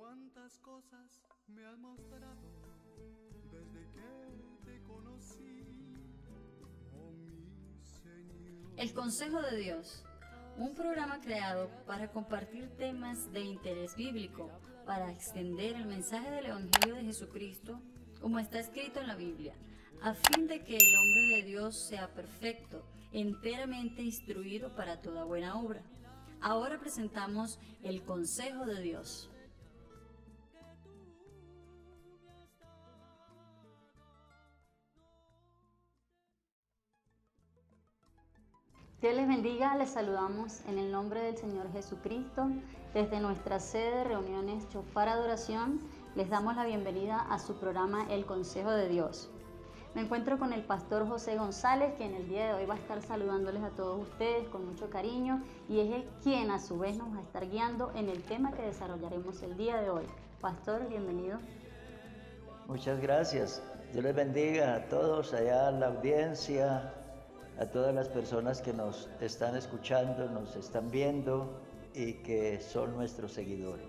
Cuántas cosas me has mostrado desde que te conocí, oh mi Señor. El Consejo de Dios, un programa creado para compartir temas de interés bíblico, para extender el mensaje del Evangelio de Jesucristo, como está escrito en la Biblia, a fin de que el hombre de Dios sea perfecto, enteramente instruido para toda buena obra. Ahora presentamos el Consejo de Dios. Dios les bendiga, les saludamos en el nombre del Señor Jesucristo. Desde nuestra sede de reuniones Chofar Adoración, les damos la bienvenida a su programa El Consejo de Dios. Me encuentro con el pastor José González, que en el día de hoy va a estar saludándoles a todos ustedes con mucho cariño, y es quien a su vez nos va a estar guiando en el tema que desarrollaremos el día de hoy. Pastor, bienvenido. Muchas gracias. Dios les bendiga a todos allá en la audiencia, a todas las personas que nos están escuchando, nos están viendo y que son nuestros seguidores.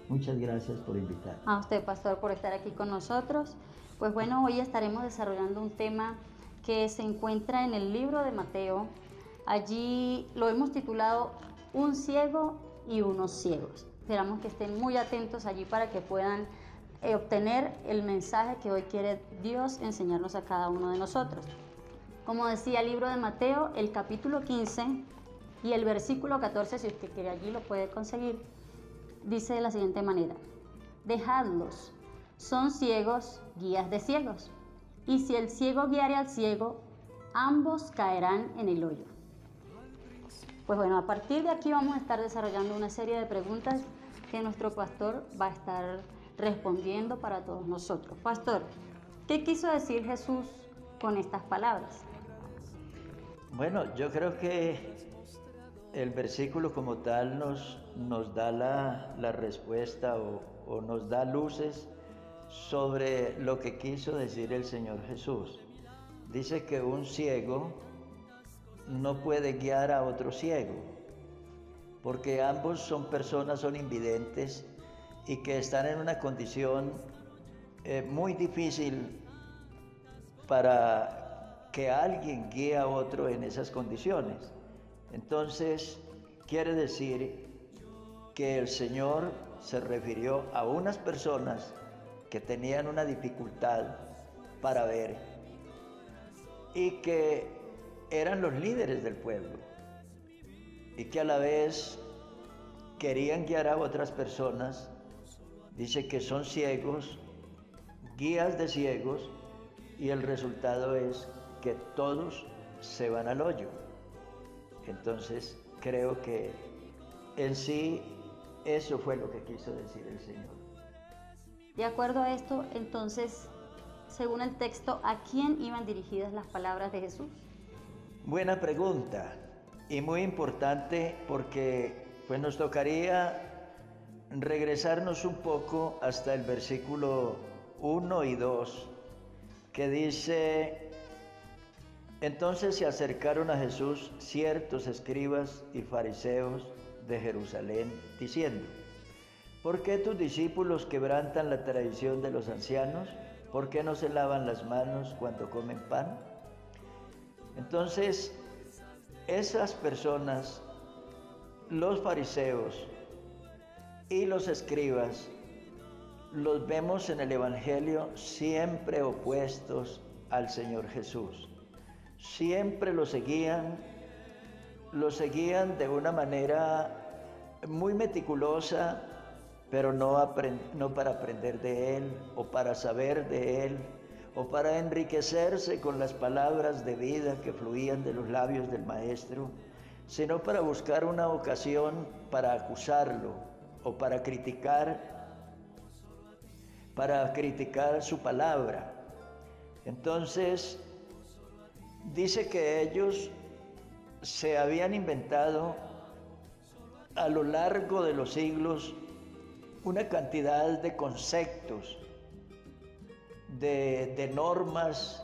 Muchas gracias por invitar. A usted, pastor, por estar aquí con nosotros. Pues bueno, hoy estaremos desarrollando un tema que se encuentra en el libro de Mateo. Allí lo hemos titulado Un ciego y unos ciegos. Esperamos que estén muy atentos allí para que puedan obtener el mensaje que hoy quiere Dios enseñarnos a cada uno de nosotros. Como decía el libro de Mateo, el capítulo 15 y el versículo 14, si usted quiere allí lo puede conseguir, dice de la siguiente manera: dejadlos, son ciegos, guías de ciegos, y si el ciego guiare al ciego, ambos caerán en el hoyo. Pues bueno, a partir de aquí vamos a estar desarrollando una serie de preguntas que nuestro pastor va a estar respondiendo para todos nosotros. Pastor, ¿qué quiso decir Jesús con estas palabras? Bueno, yo creo que el versículo como tal nos da la respuesta o nos da luces sobre lo que quiso decir el Señor Jesús. Dice que un ciego no puede guiar a otro ciego, porque ambos son personas, son invidentes y que están en una condición muy difícil para que alguien guíe a otro en esas condiciones. Entonces, quiere decir que el Señor se refirió a unas personas que tenían una dificultad para ver y que eran los líderes del pueblo y que a la vez querían guiar a otras personas. Dice que son ciegos, guías de ciegos, y el resultado es que todos se van al hoyo. Entonces, creo que en sí eso fue lo que quiso decir el Señor. De acuerdo a esto, entonces, según el texto, ¿a quién iban dirigidas las palabras de Jesús? Buena pregunta y muy importante, porque pues nos tocaría regresarnos un poco hasta el versículo 1 y 2, que dice: entonces se acercaron a Jesús ciertos escribas y fariseos de Jerusalén, diciendo: ¿por qué tus discípulos quebrantan la tradición de los ancianos? ¿Por qué no se lavan las manos cuando comen pan? Entonces, esas personas, los fariseos y los escribas, los vemos en el Evangelio siempre opuestos al Señor Jesús. Siempre lo seguían de una manera muy meticulosa, pero no para aprender de Él, o para saber de Él, o para enriquecerse con las palabras de vida que fluían de los labios del Maestro, sino para buscar una ocasión para acusarlo o para criticar su palabra. Entonces, dice que ellos se habían inventado a lo largo de los siglos una cantidad de conceptos, de normas,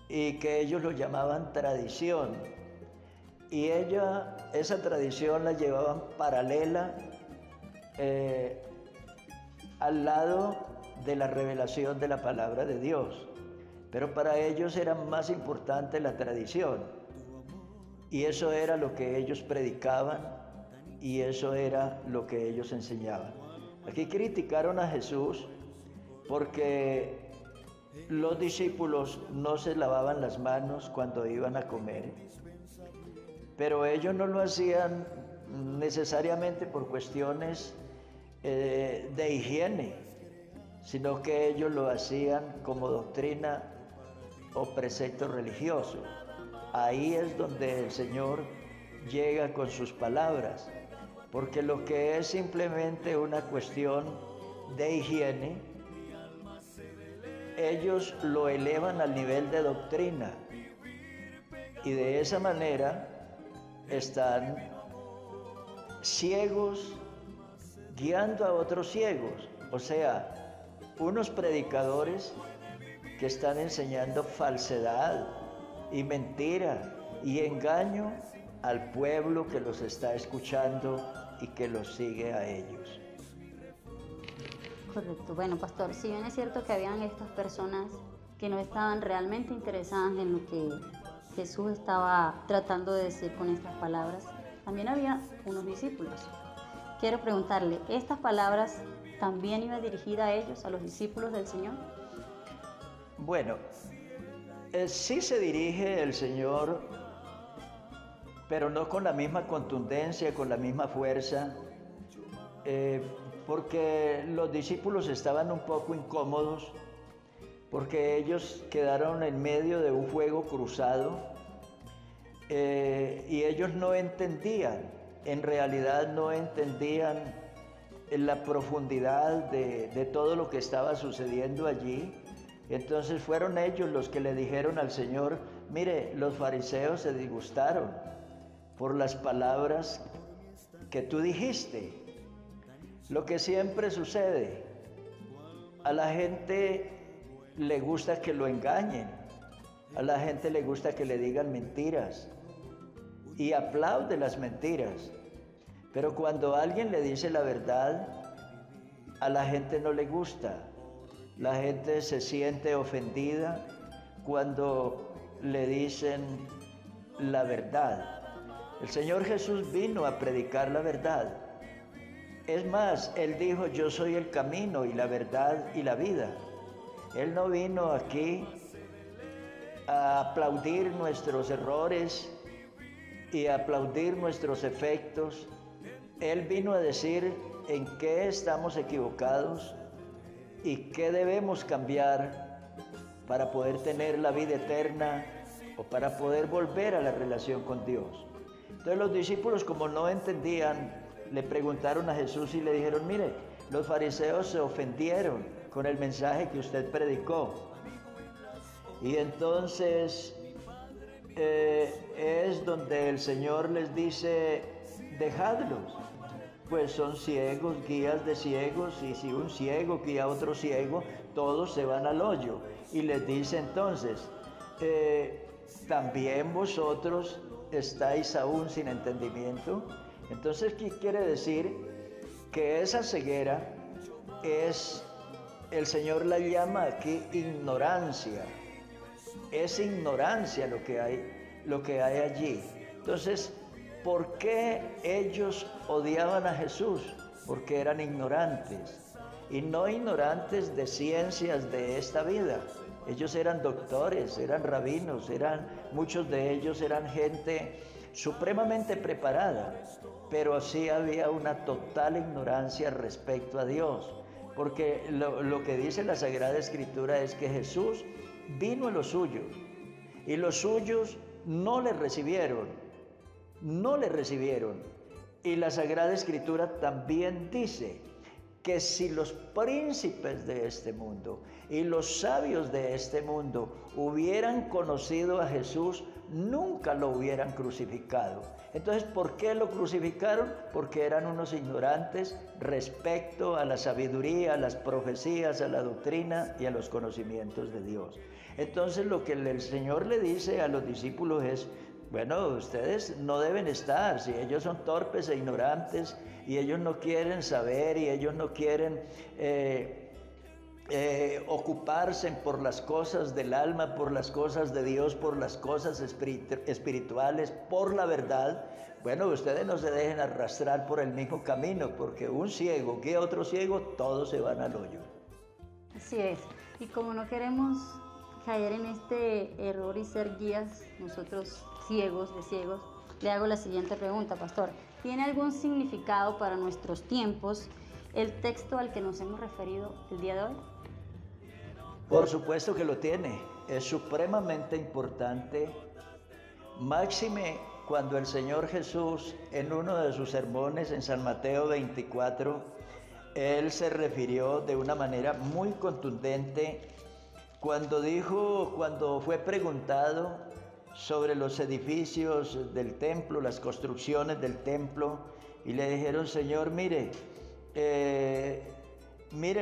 y que ellos lo llamaban tradición. Y esa tradición la llevaban paralela al lado de la revelación de la palabra de Dios. Pero para ellos era más importante la tradición. Y eso era lo que ellos predicaban y eso era lo que ellos enseñaban. Aquí criticaron a Jesús porque los discípulos no se lavaban las manos cuando iban a comer, pero ellos no lo hacían necesariamente por cuestiones de higiene, sino que ellos lo hacían como doctrina o precepto religioso. Ahí es donde el Señor llega con sus palabras, porque lo que es simplemente una cuestión de higiene, ellos lo elevan al nivel de doctrina y de esa manera están ciegos guiando a otros ciegos, o sea, unos predicadores que están enseñando falsedad y mentira y engaño al pueblo que los está escuchando y que los sigue a ellos. Correcto. Bueno, pastor, si bien es cierto que habían estas personas que no estaban realmente interesadas en lo que Jesús estaba tratando de decir con estas palabras, también había unos discípulos. Quiero preguntarle, ¿estas palabras también iban dirigidas a ellos, a los discípulos del Señor? Bueno, sí se dirige el Señor, pero no con la misma contundencia, con la misma fuerza, porque los discípulos estaban un poco incómodos, porque ellos quedaron en medio de un fuego cruzado y ellos no entendían, en realidad no entendían la profundidad de todo lo que estaba sucediendo allí. Entonces fueron ellos los que le dijeron al Señor, mire, los fariseos se disgustaron por las palabras que tú dijiste. Lo que siempre sucede, a la gente le gusta que lo engañen, a la gente le gusta que le digan mentiras y aplaude las mentiras, pero cuando alguien le dice la verdad, a la gente no le gusta. La gente se siente ofendida cuando le dicen la verdad. El Señor Jesús vino a predicar la verdad. Es más, Él dijo, yo soy el camino y la verdad y la vida. Él no vino aquí a aplaudir nuestros errores y a aplaudir nuestros efectos. Él vino a decir en qué estamos equivocados y qué debemos cambiar para poder tener la vida eterna o para poder volver a la relación con Dios. Entonces los discípulos, como no entendían, le preguntaron a Jesús y le dijeron, mire, los fariseos se ofendieron con el mensaje que usted predicó. Y entonces es donde el Señor les dice, dejadlos. Pues son ciegos, guías de ciegos, y si un ciego guía a otro ciego, todos se van al hoyo. Y les dice entonces, ¿también vosotros estáis aún sin entendimiento? Entonces, ¿qué quiere decir? Que esa ceguera es, el Señor la llama aquí ignorancia. Es ignorancia lo que hay allí. Entonces, ¿por qué ellos odiaban a Jesús? Porque eran ignorantes, y no ignorantes de ciencias de esta vida. Ellos eran doctores, eran rabinos, muchos de ellos eran gente supremamente preparada, pero sí había una total ignorancia respecto a Dios, porque lo que dice la Sagrada Escritura es que Jesús vino a los suyos, y los suyos no le recibieron. Y la Sagrada Escritura también dice que si los príncipes de este mundo y los sabios de este mundo hubieran conocido a Jesús, nunca lo hubieran crucificado. Entonces, ¿por qué lo crucificaron? Porque eran unos ignorantes respecto a la sabiduría, a las profecías, a la doctrina y a los conocimientos de Dios. Entonces, lo que el Señor le dice a los discípulos es, Bueno, ustedes no deben estar, si ellos son torpes e ignorantes y ellos no quieren saber y ellos no quieren ocuparse por las cosas del alma, por las cosas de Dios, por las cosas espirituales, por la verdad. Bueno, ustedes no se dejen arrastrar por el mismo camino, porque un ciego guía a otro ciego, todos se van al hoyo. Así es. Y como no queremos caer en este error y ser guías, nosotros ciegos de ciegos, le hago la siguiente pregunta, pastor. ¿Tiene algún significado para nuestros tiempos el texto al que nos hemos referido el día de hoy? Por supuesto que lo tiene. Es supremamente importante. Máxime cuando el Señor Jesús, en uno de sus sermones en San Mateo 24, Él se refirió de una manera muy contundente cuando fue preguntado sobre los edificios del templo, las construcciones del templo, y le dijeron: Señor, mire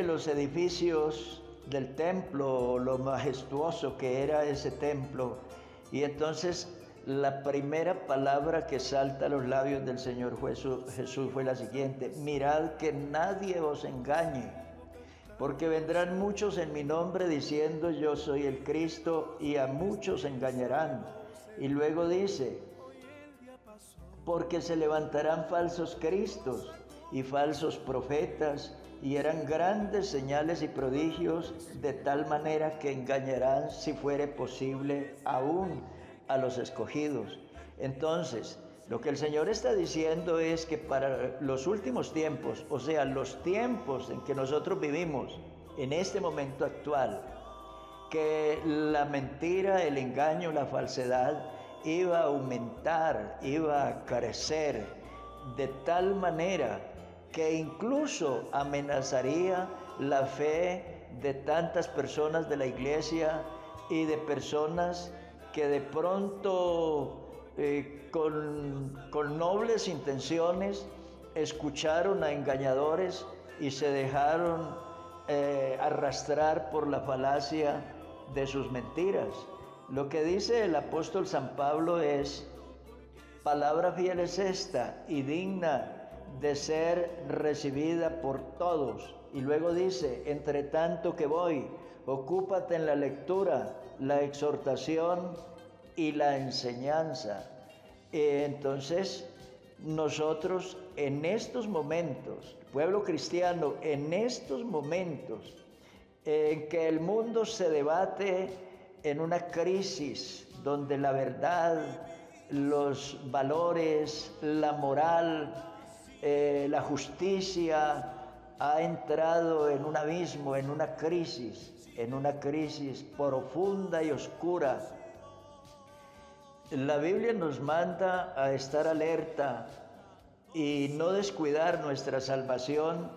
los edificios del templo, lo majestuoso que era ese templo. Y entonces la primera palabra que salta a los labios del Señor Jesús fue la siguiente: mirad que nadie os engañe, porque vendrán muchos en mi nombre diciendo yo soy el Cristo, y a muchos engañarán. Y luego dice: porque se levantarán falsos cristos y falsos profetas, y harán grandes señales y prodigios, de tal manera que engañarán, si fuere posible, aún a los escogidos. Entonces, lo que el Señor está diciendo es que para los últimos tiempos, o sea, los tiempos en que nosotros vivimos, en este momento actual, que la mentira, el engaño, la falsedad iba a aumentar, iba a crecer de tal manera que incluso amenazaría la fe de tantas personas de la iglesia y de personas que de pronto con nobles intenciones escucharon a engañadores y se dejaron arrastrar por la falacia de sus mentiras. Lo que dice el apóstol San Pablo es: palabra fiel es esta y digna de ser recibida por todos. Y luego dice: entre tanto que voy, ocúpate en la lectura, la exhortación y la enseñanza. Entonces, nosotros en estos momentos, pueblo cristiano, en estos momentos en que el mundo se debate en una crisis donde la verdad, los valores, la moral, la justicia ha entrado en un abismo, en una crisis profunda y oscura. La Biblia nos manda a estar alerta y no descuidar nuestra salvación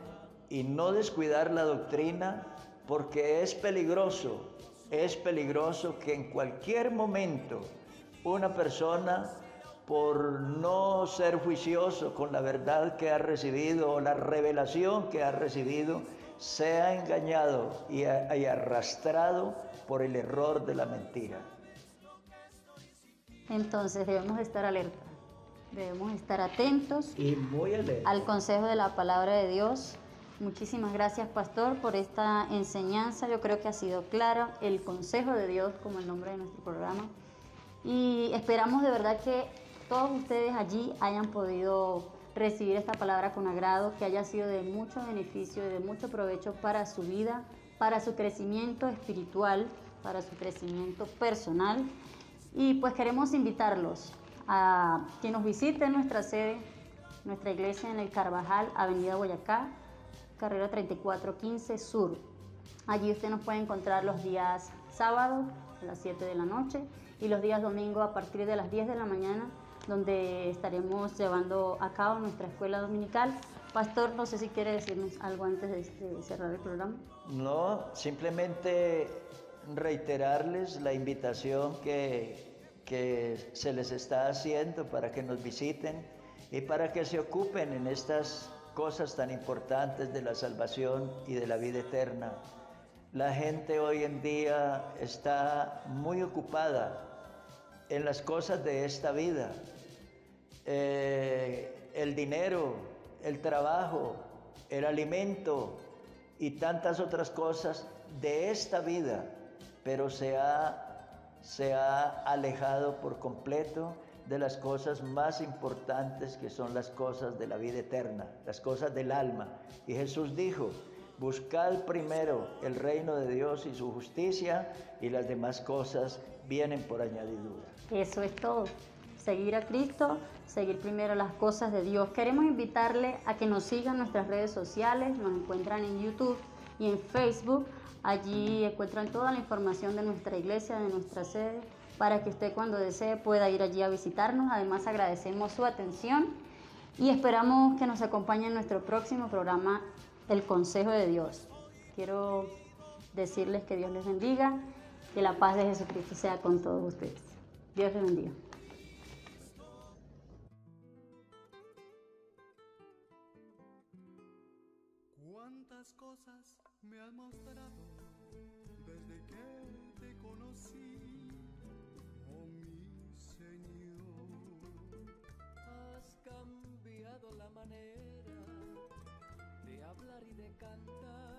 y no descuidar la doctrina, porque es peligroso que en cualquier momento una persona, por no ser juicioso con la verdad que ha recibido o la revelación que ha recibido, sea engañado y arrastrado por el error de la mentira. Entonces debemos estar alerta, debemos estar atentos y muy alerta al consejo de la palabra de Dios. Muchísimas gracias, pastor, por esta enseñanza. Yo creo que ha sido claro el consejo de Dios, como el nombre de nuestro programa. Y esperamos de verdad que todos ustedes allí hayan podido recibir esta palabra con agrado, que haya sido de mucho beneficio y de mucho provecho para su vida, para su crecimiento espiritual, para su crecimiento personal. Y pues queremos invitarlos a que nos visiten nuestra sede, nuestra iglesia en el Carvajal, Avenida Boyacá, carrera 3415 Sur. Allí usted nos puede encontrar los días sábados a las 7 de la noche y los días domingos a partir de las 10 de la mañana, donde estaremos llevando a cabo nuestra escuela dominical. Pastor, no sé si quiere decirnos algo antes de cerrar el programa. No, simplemente reiterarles la invitación que se les está haciendo para que nos visiten y para que se ocupen en estas cosas tan importantes de la salvación y de la vida eterna. La gente hoy en día está muy ocupada en las cosas de esta vida. El dinero, el trabajo, el alimento y tantas otras cosas de esta vida, pero se ha alejado por completo de las cosas más importantes, que son las cosas de la vida eterna, las cosas del alma. Y Jesús dijo: buscad primero el reino de Dios y su justicia, y las demás cosas vienen por añadidura. Eso es todo. Seguir a Cristo, seguir primero las cosas de Dios. Queremos invitarle a que nos sigan en nuestras redes sociales. Nos encuentran en YouTube y en Facebook. Allí encuentran toda la información de nuestra iglesia, de nuestra sede, para que usted, cuando desee, pueda ir allí a visitarnos. Además, agradecemos su atención y esperamos que nos acompañe en nuestro próximo programa, El Consejo de Dios. Quiero decirles que Dios les bendiga, que la paz de Jesucristo sea con todos ustedes. Dios les bendiga. Cuántas cosas me has mostrado desde que te conocí, oh mi Señor. Has cambiado la manera de hablar y de cantar.